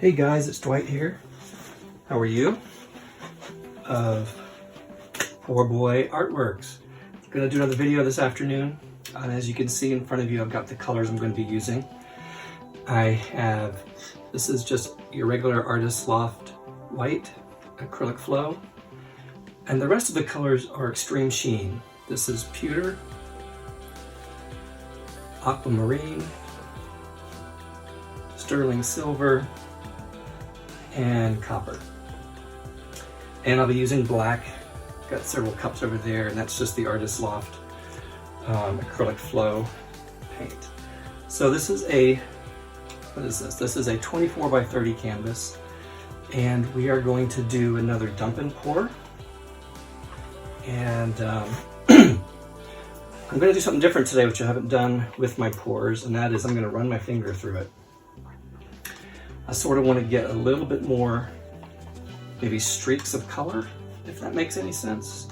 Hey guys, it's Dwight here. How are you? Of Poor Boy Artworks. I'm going to do another video this afternoon. As you can see in front of you, I've got the colors I'm going to be using. This is just your regular Artist Loft white, acrylic flow. And the rest of the colors are extreme sheen. This is pewter, aquamarine, sterling silver, and copper. And I'll be using black. Got several cups over there, and that's just the Artist Loft acrylic flow paint. So this is what is this? This is a 24 by 30 canvas, and we are going to do another dump and pour. And I'm going to do something different today, which I haven't done with my pours, and that is I'm going to run my finger through it. I sort of want to get a little bit more, maybe streaks of color, if that makes any sense.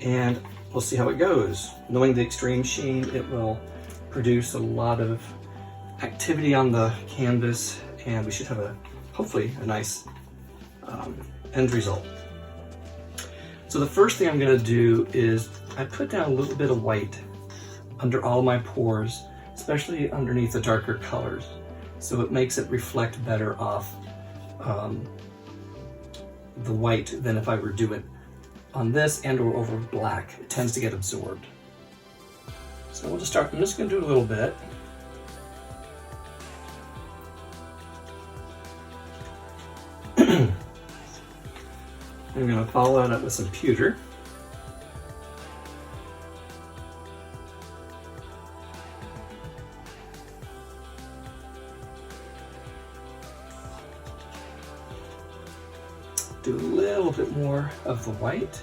And we'll see how it goes. Knowing the extreme sheen, it will produce a lot of activity on the canvas, and we should have hopefully a nice end result. So the first thing I'm going to do is I put down a little bit of white under all my pours, especially underneath the darker colors, so it makes it reflect better off the white than if I were to do it on this and or over black. It tends to get absorbed. So we'll just start. I'm just going to do a little bit. I'm going to follow that up with some pewter. Do a little bit more of the white.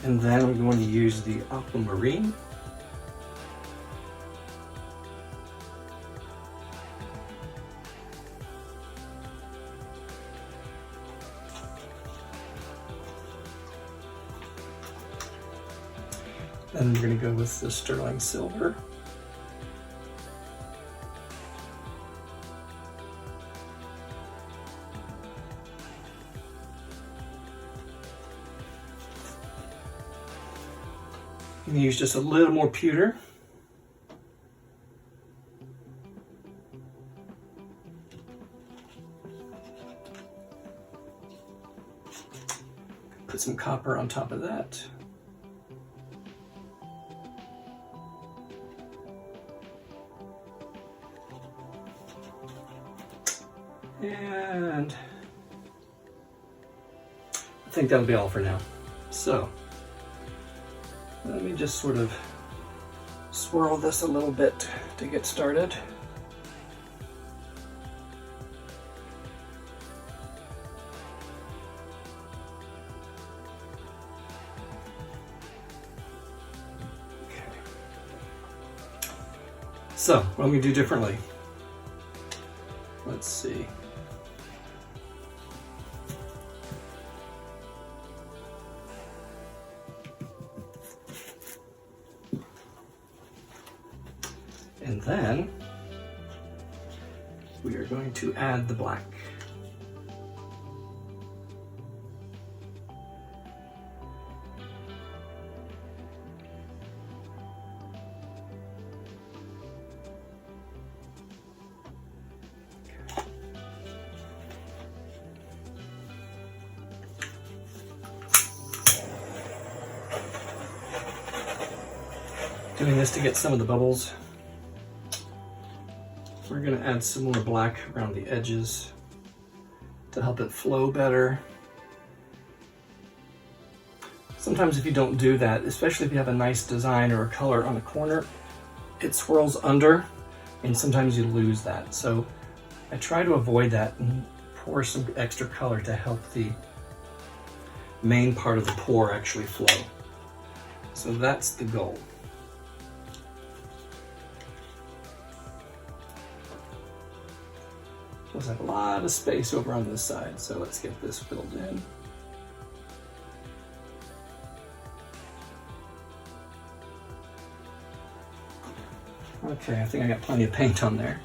And then I'm going to use the aquamarine. Then we're going to go with the sterling silver. I'm going to use just a little more pewter. Put some copper on top of that. And I think that'll be all for now. So let me just sort of swirl this a little bit to get started. Okay. So what I'm going to do differently. Let's see. And then we are going to add the black. Doing this to get some of the bubbles. We're going to add some more black around the edges to help it flow better. Sometimes if you don't do that, especially if you have a nice design or a color on a corner, it swirls under and sometimes you lose that. So I try to avoid that and pour some extra color to help the main part of the pour actually flow. So that's the goal. Plus I have a lot of space over on this side, so let's get this filled in. Okay, I think I got plenty of paint on there.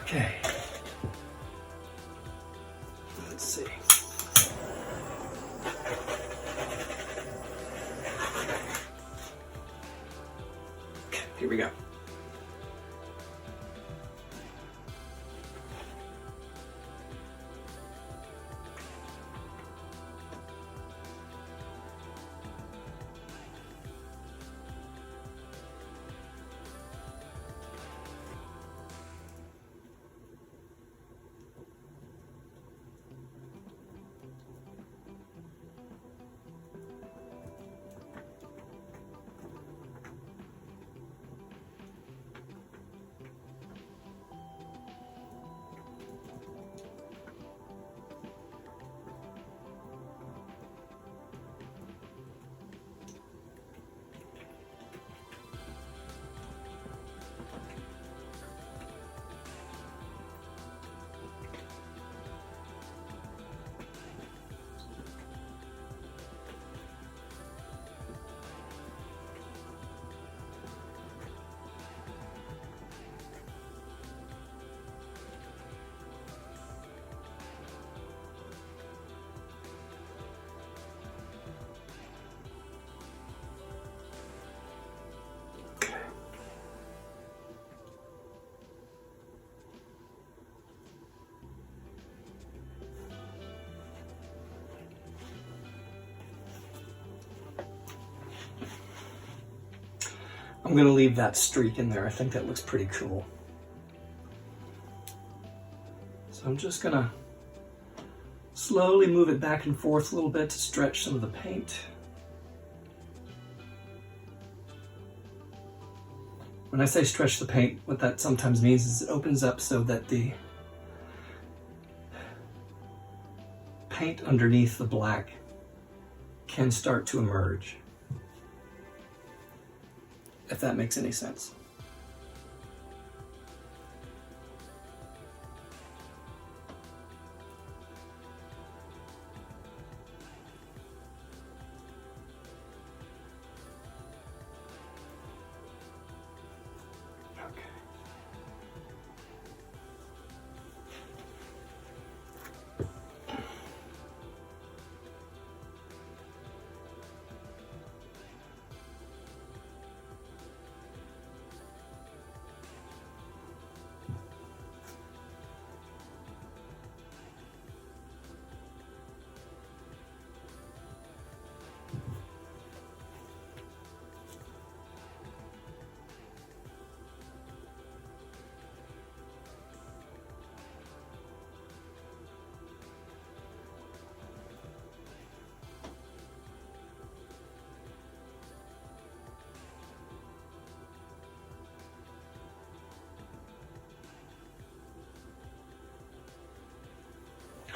Okay. Let's see. Okay, here we go. I'm going to leave that streak in there. I think that looks pretty cool. So I'm just going to slowly move it back and forth a little bit to stretch some of the paint. When I say stretch the paint, what that sometimes means is it opens up so that the paint underneath the black can start to emerge. If that makes any sense. Okay.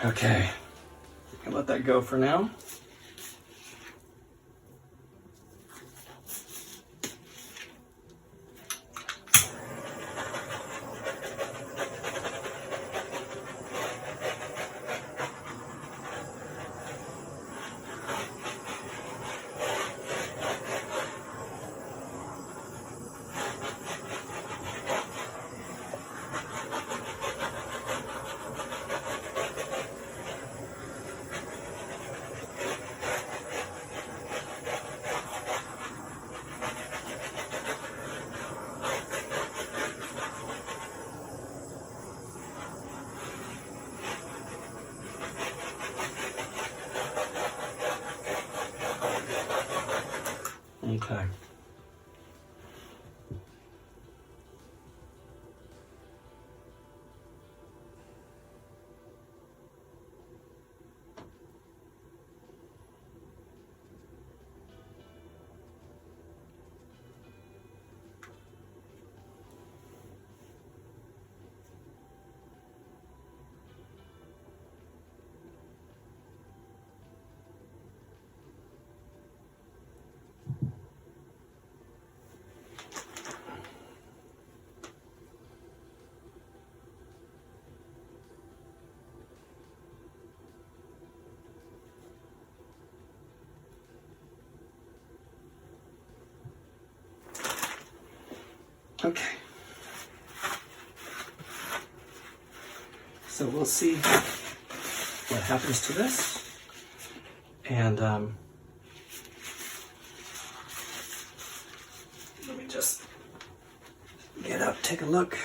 Okay, I'll let that go for now. Okay. Okay. So we'll see what happens to this. And let me just get up, take a look.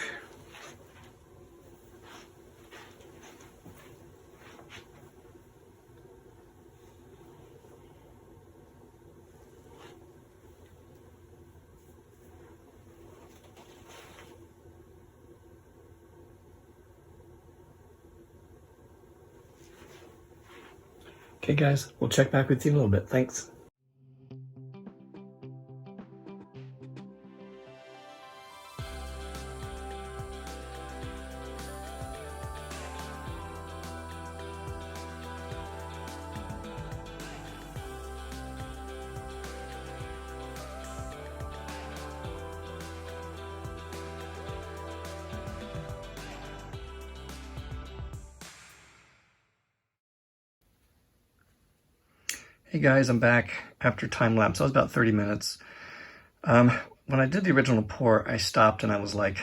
Okay guys, we'll check back with you in a little bit. Thanks. Hey guys, I'm back after time lapse. That was about 30 minutes. When I did the original pour, I stopped and I was like,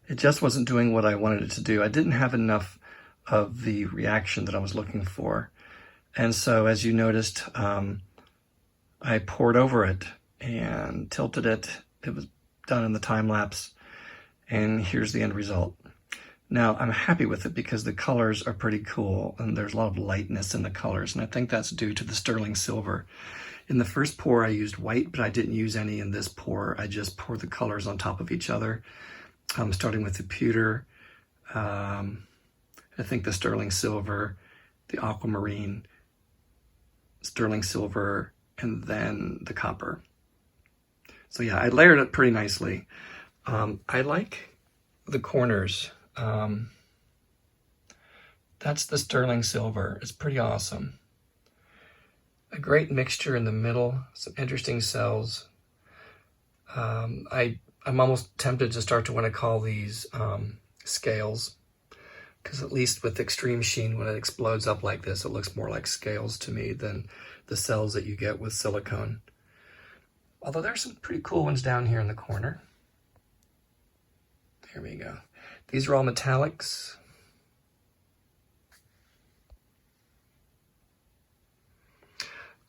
it just wasn't doing what I wanted it to do. I didn't have enough of the reaction that I was looking for. And so as you noticed, I poured over it and tilted it. It was done in the time lapse. And here's the end result. Now, I'm happy with it because the colors are pretty cool and there's a lot of lightness in the colors, and I think that's due to the sterling silver. In the first pour, I used white, but I didn't use any in this pour. I just poured the colors on top of each other, starting with the pewter, I think the sterling silver, the aquamarine, sterling silver, and then the copper. So yeah, I layered it pretty nicely. I like the corners. That's the sterling silver. It's pretty awesome. A great mixture in the middle, some interesting cells. I'm almost tempted to start to want to call these scales, because at least with extreme sheen, when it explodes up like this, it looks more like scales to me than the cells that you get with silicone. Although there's some pretty cool ones down here in the corner. There we go. These are all metallics.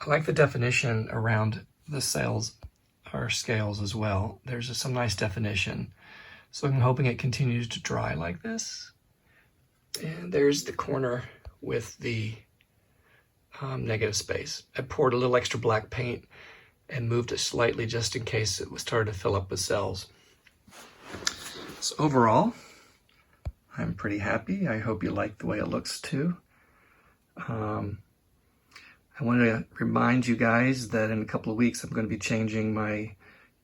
I like the definition around the cells or scales as well. There's some nice definition. So I'm hoping it continues to dry like this. And there's the corner with the negative space. I poured a little extra black paint and moved it slightly just in case it was starting to fill up with cells. So overall, I'm pretty happy. I hope you like the way it looks too. I want to remind you guys that in a couple of weeks I'm going to be changing my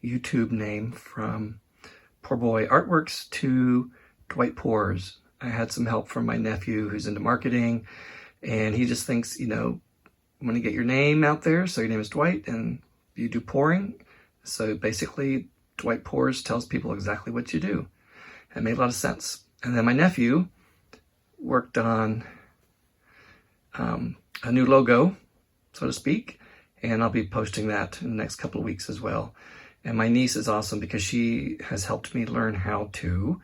YouTube name from Poor Boy Artworks to Dwight Pours. I had some help from my nephew who's into marketing, and he just thinks, you know, I'm going to get your name out there, so your name is Dwight and you do pouring. So basically Dwight Pours tells people exactly what you do. It made a lot of sense. And then my nephew worked on a new logo, so to speak, and I'll be posting that in the next couple of weeks as well. And my niece is awesome because she has helped me learn how to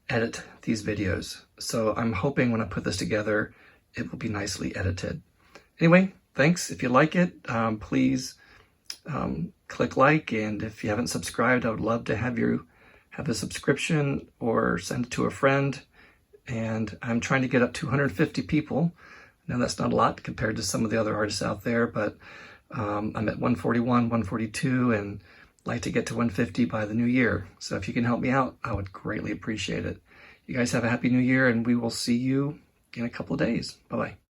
edit these videos. So I'm hoping when I put this together, it will be nicely edited. Anyway, thanks. If you like it, please click like, and if you haven't subscribed, I would love to have you have a subscription or send it to a friend. And I'm trying to get up to 250 people. Now that's not a lot compared to some of the other artists out there, but I'm at 141, 142, and like to get to 150 by the new year. So if you can help me out, I would greatly appreciate it. You guys have a happy new year, and we will see you in a couple of days. Bye-bye.